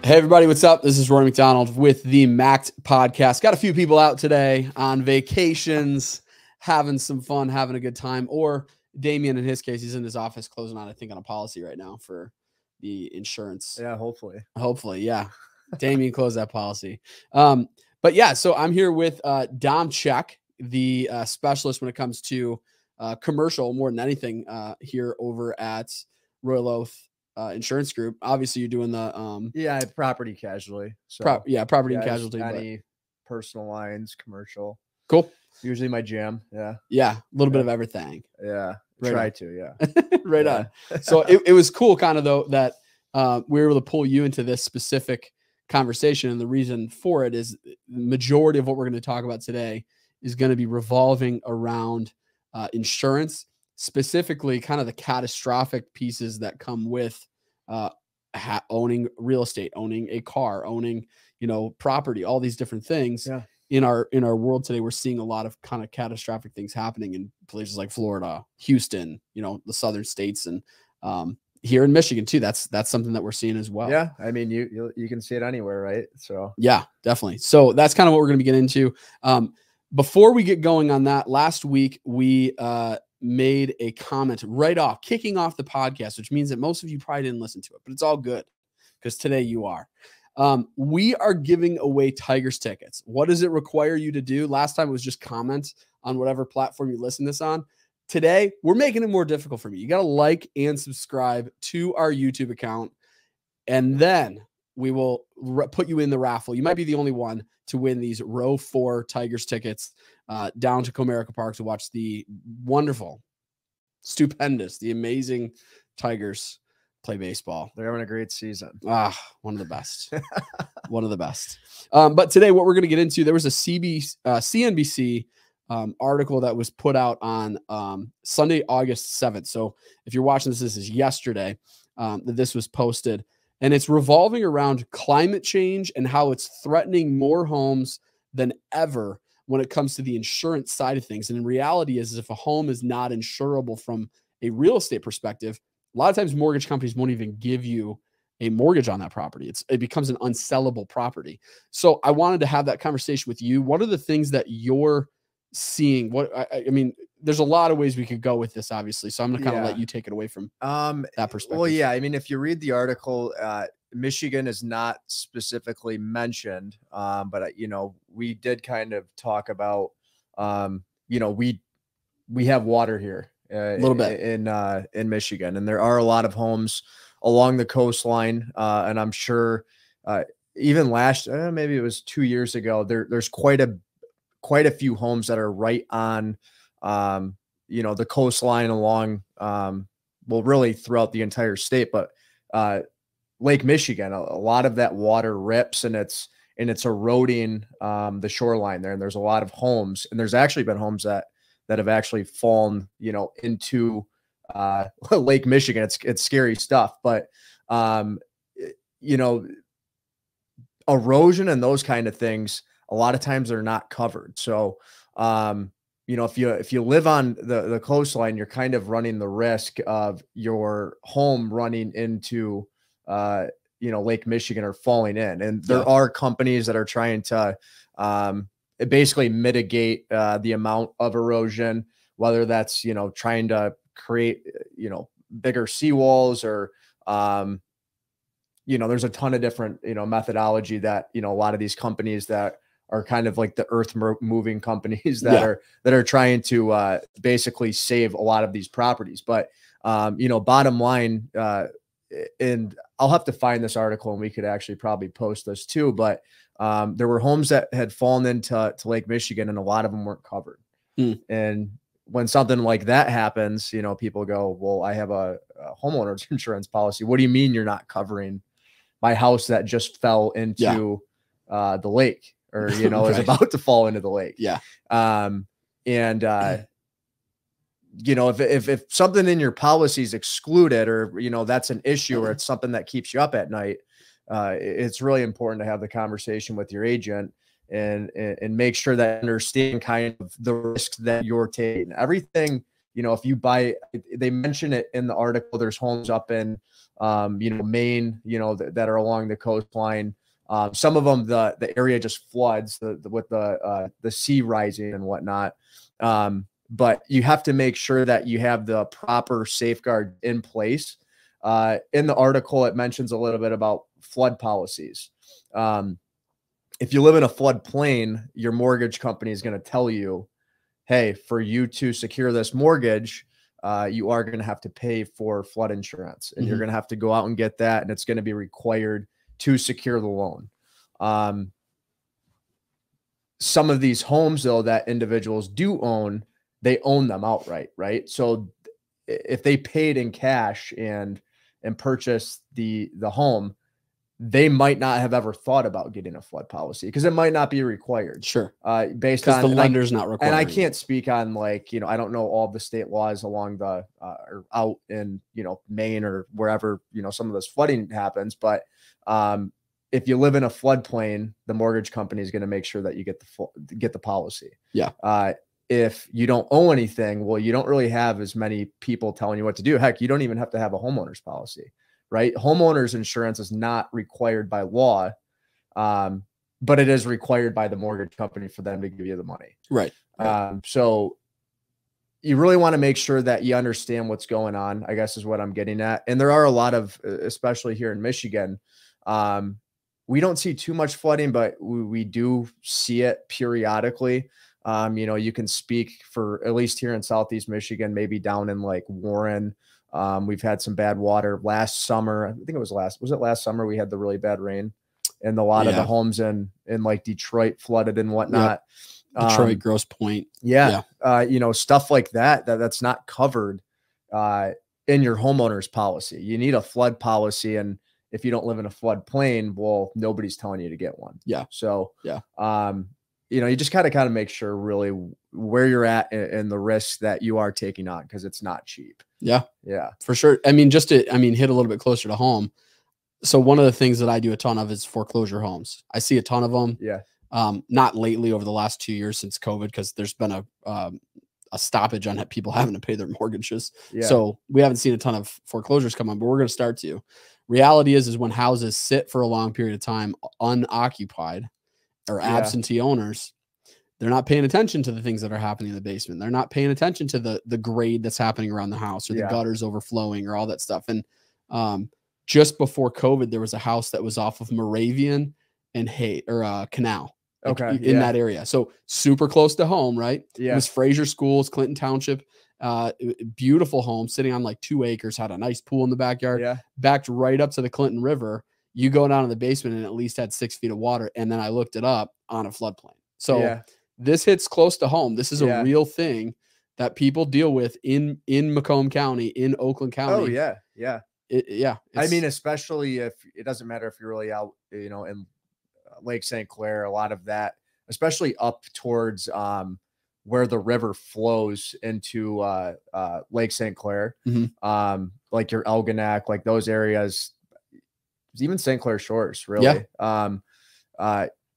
Hey everybody, what's up? This is Rory McDonald with the MACkED Podcast. Got a few people out today on vacations, having some fun, having a good time. Or Damien, in his case, he's in his office closing on, I think, on a policy right now for the insurance. Yeah, hopefully. Hopefully, yeah. Damien closed that policy. But yeah, so I'm here with Dom Check, the specialist when it comes to commercial more than anything here over at Royal Oath Insurance Group. Obviously you're doing the property casualty. So property and casualty, any personal lines, commercial. Cool. Usually my jam. A little bit of everything. Right Right on. So it was cool kind of though that we were able to pull you into this specific conversation, and the reason for it is the majority of what we're going to talk about today is going to be revolving around insurance, specifically kind of the catastrophic pieces that come with owning real estate, owning a car, owning, property, all these different things. Yeah. In our world today, we're seeing a lot of kind of catastrophic things happening in places like Florida, Houston, the southern states, and here in Michigan too. That's something that we're seeing as well. Yeah. I mean, you can see it anywhere, right? So yeah, definitely. So that's kind of what we're going to be getting into. Before we get going on that, last week we made a comment right off, kicking off the podcast, which means that most of you probably didn't listen to it, but it's all good because today you are. We are giving away Tigers tickets. What does it require you to do? Last time it was just comment on whatever platform you listen to this on. Today, we're making it more difficult for me. You got to like and subscribe to our YouTube account, and then we will put you in the raffle. You might be the only one to win these row 4 Tigers tickets down to Comerica Park to watch the wonderful, stupendous, the amazing Tigers play baseball. They're having a great season. One of the best. One of the best. But today, what we're going to get into, there was a CNBC article that was put out on Sunday, August 7th. So if you're watching this is yesterday that this was posted. And it's revolving around climate change and how it's threatening more homes than ever when it comes to the insurance side of things. And in reality is if a home is not insurable from a real estate perspective, a lot of times mortgage companies won't even give you a mortgage on that property. It becomes an unsellable property. So I wanted to have that conversation with you. What are the things that you're seeing? I mean, there's a lot of ways we could go with this, obviously. So I'm going to kind of let you take it away from that perspective. Well, yeah. I mean, if you read the article, Michigan is not specifically mentioned, but we did kind of talk about, we have water here a little bit in Michigan, and there are a lot of homes along the coastline, and I'm sure even maybe it was 2 years ago, there's quite a few homes that are right on, the coastline along, really throughout the entire state, but Lake Michigan, a lot of that water rips and it's eroding the shoreline there. And there's a lot of homes, and there's actually been homes that have actually fallen, into Lake Michigan. It's scary stuff, but erosion and those kind of things, a lot of times they're not covered. So, if you live on the coastline, you're kind of running the risk of your home running into, Lake Michigan or falling in. And there are companies that are trying to basically mitigate the amount of erosion, whether that's, trying to create, bigger seawalls or, there's a ton of different, methodology that, a lot of these companies that are kind of like the earth moving companies that are trying to basically save a lot of these properties. But, bottom line, and I'll have to find this article and we could actually probably post this too, but there were homes that had fallen into Lake Michigan and a lot of them weren't covered. And when something like that happens, people go, well, I have a homeowners insurance policy. What do you mean you're not covering my house that just fell into the lake? Or, is about to fall into the lake. Yeah. If something in your policy is excluded or, that's an issue or it's something that keeps you up at night, it's really important to have the conversation with your agent and make sure that you understand kind of the risk that you're taking. Everything, you know, if you buy, they mention it in the article, there's homes up in, you know, Maine, you know, that are along the coastline. Some of them, the area just floods with the sea rising and whatnot. But you have to make sure that you have the proper safeguard in place. In the article, it mentions a little bit about flood policies. If you live in a floodplain, your mortgage company is going to tell you, hey, for you to secure this mortgage, you are going to have to pay for flood insurance, and you're going to have to go out and get that, and it's going to be required to secure the loan. Some of these homes, though, that individuals do own, they own them outright, right? So if they paid in cash and purchased the home, they might not have ever thought about getting a flood policy because it might not be required. Sure. Based on the lender's not required. And I can't speak on, like, you know, I don't know all the state laws along the or out in, you know, Maine or wherever, you know, some of this flooding happens. But if you live in a floodplain, the mortgage company is going to make sure that you get the policy. Yeah. If you don't owe anything, well, you don't really have as many people telling you what to do. Heck, you don't even have to have a homeowner's policy, right? Homeowners insurance is not required by law, but it is required by the mortgage company for them to give you the money. Right. So you really want to make sure that you understand what's going on, I guess is what I'm getting at. And there are a lot of, especially here in Michigan, we don't see too much flooding, but we do see it periodically. You know, you can speak for at least here in Southeast Michigan, maybe down in like Warren. We've had some bad water last summer. I think it was last summer we had the really bad rain, and a lot of the homes in like Detroit flooded and whatnot. Yep. Detroit, Grosse Pointe. Yeah. You know, stuff like that's not covered in your homeowner's policy. You need a flood policy, and if you don't live in a floodplain, well, nobody's telling you to get one. Yeah. So you know, you just kind of make sure really where you're at and the risks that you are taking on, because it's not cheap. Yeah. Yeah, for sure. I mean, hit a little bit closer to home. So one of the things that I do a ton of is foreclosure homes. I see a ton of them. Yeah. Not lately over the last 2 years since COVID, because there's been a stoppage on people having to pay their mortgages. Yeah. So we haven't seen a ton of foreclosures come on, but we're going to start to. Reality is when houses sit for a long period of time unoccupied or absentee owners, they're not paying attention to the things that are happening in the basement. They're not paying attention to the grade that's happening around the house, or the gutters overflowing, or all that stuff. And just before COVID, there was a house that was off of Moravian and Canal. In that area. So super close to home, right? Yeah. It was Fraser Schools, Clinton Township. Beautiful home sitting on like 2 acres, had a nice pool in the backyard, backed right up to the Clinton River. You go down to the basement and at least had 6 feet of water. And then I looked it up on a floodplain. So this hits close to home. This is a real thing that people deal with in Macomb County, in Oakland County. Oh yeah. Yeah. I mean, especially if it doesn't matter if you're really out, you know, in Lake St. Clair, a lot of that, especially up towards where the river flows into Lake St. Clair, like your Elginak, like those areas, even St. Clair Shores, really.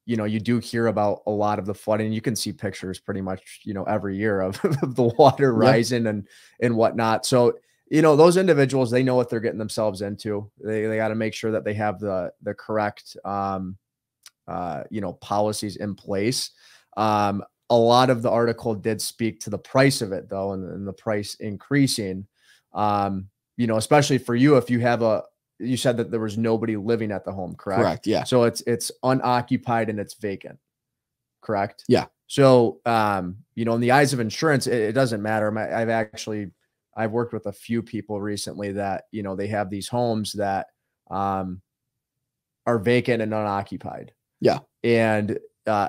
You know, you do hear about a lot of the flooding. You can see pictures pretty much, you know, every year of the water rising and whatnot. So, you know, those individuals, they know what they're getting themselves into. They got to make sure that they have the correct, you know, policies in place. A lot of the article did speak to the price of it, though, and the price increasing, you know, especially for you, if you have you said that there was nobody living at the home, correct? Correct. Yeah. So it's unoccupied and it's vacant. Correct. Yeah. So, you know, in the eyes of insurance, it doesn't matter. I've worked with a few people recently that, you know, they have these homes that, are vacant and unoccupied. Yeah. And,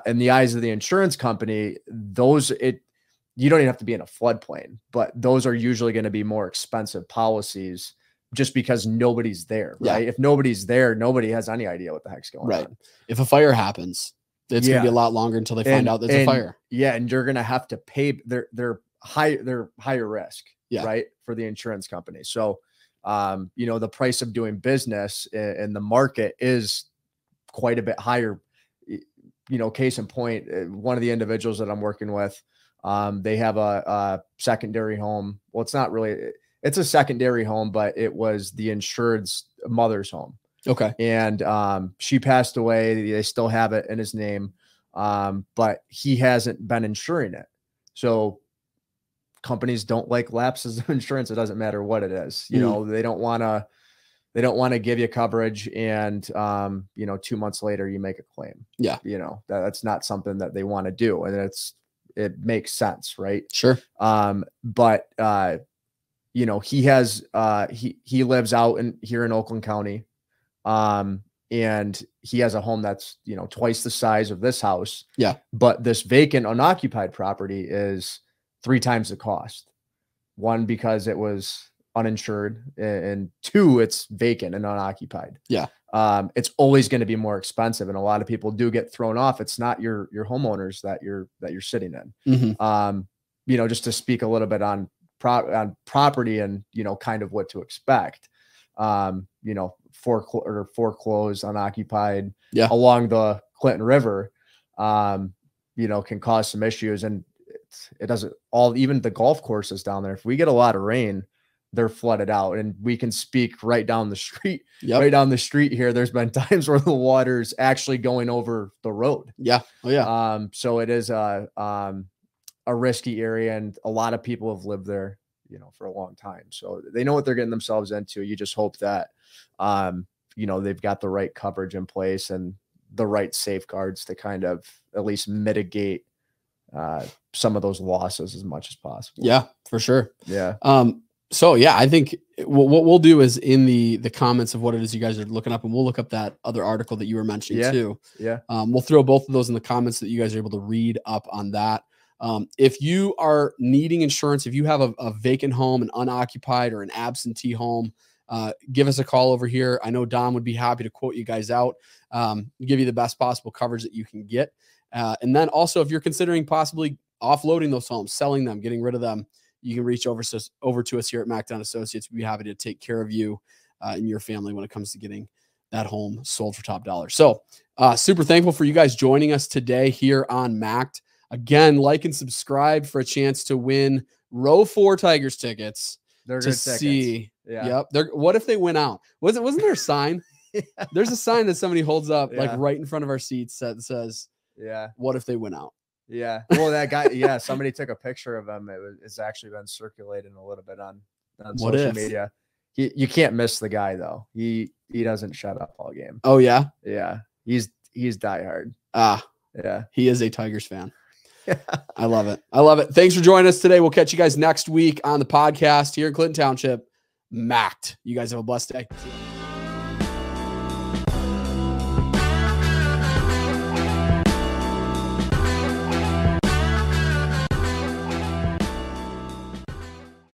in the eyes of the insurance company, you don't even have to be in a floodplain, but those are usually going to be more expensive policies just because nobody's there, right? If nobody's there, nobody has any idea what the heck's going on. If a fire happens, it's going to be a lot longer until they find out there's a fire. Yeah. And you're going to have to pay they're higher risk, right? For the insurance company. So, you know, the price of doing business in the market is quite a bit higher. You know, case in point, one of the individuals that I'm working with, They have a secondary home. Well, it's not really, it's a secondary home, but it was the insured's mother's home. Okay. And she passed away. They still have it in his name, but he hasn't been insuring it. So companies don't like lapses of insurance. It doesn't matter what it is. You know, they don't want to give you coverage, and 2 months later you make a claim. Yeah. That's not something that they want to do, and it makes sense, right? Sure. But he has he lives out here in Oakland County. And he has a home that's, twice the size of this house. Yeah. But this vacant unoccupied property is 3 times the cost. 1, because it was uninsured, and 2, it's vacant and unoccupied. Yeah. It's always going to be more expensive. And a lot of people do get thrown off. It's not your homeowners that you're sitting in. Mm-hmm. Just to speak a little bit on property and, kind of what to expect. Foreclosed, unoccupied, along the Clinton River, can cause some issues. And it doesn't even the golf courses down there. If we get a lot of rain, they're flooded out, and we can speak right down the street, right down the street here. There's been times where the water's actually going over the road. Yeah. Oh yeah. So it is a risky area, and a lot of people have lived there, for a long time. So they know what they're getting themselves into. You just hope that, they've got the right coverage in place and the right safeguards to kind of at least mitigate some of those losses as much as possible. Yeah, for sure. Yeah. So yeah, I think what we'll do is in the comments of what it is you guys are looking up, and we'll look up that other article that you were mentioning too. Yeah. We'll throw both of those in the comments so that you guys are able to read up on that. If you are needing insurance, if you have a vacant home, an unoccupied or an absentee home, give us a call over here. I know Dom would be happy to quote you guys out, give you the best possible coverage that you can get. And then also, if you're considering possibly offloading those homes, selling them, getting rid of them, you can reach over to us here at MACkED Associates. We'd be happy to take care of you and your family when it comes to getting that home sold for top dollar. So super thankful for you guys joining us today here on MACkED. Again, like and subscribe for a chance to win row 4 Tigers tickets. They're to good tickets. See. Yeah. Yep. What if they went out? Wasn't there a sign? There's a sign that somebody holds up like right in front of our seats that says, what if they went out? Yeah. Well, that guy, somebody took a picture of him. It's actually been circulating a little bit on social media. You can't miss the guy though. He doesn't shut up all game. Oh yeah. Yeah. He's diehard. Yeah. He is a Tigers fan. I love it. I love it. Thanks for joining us today. We'll catch you guys next week on the podcast here in Clinton Township. MACkED. You guys have a blessed day.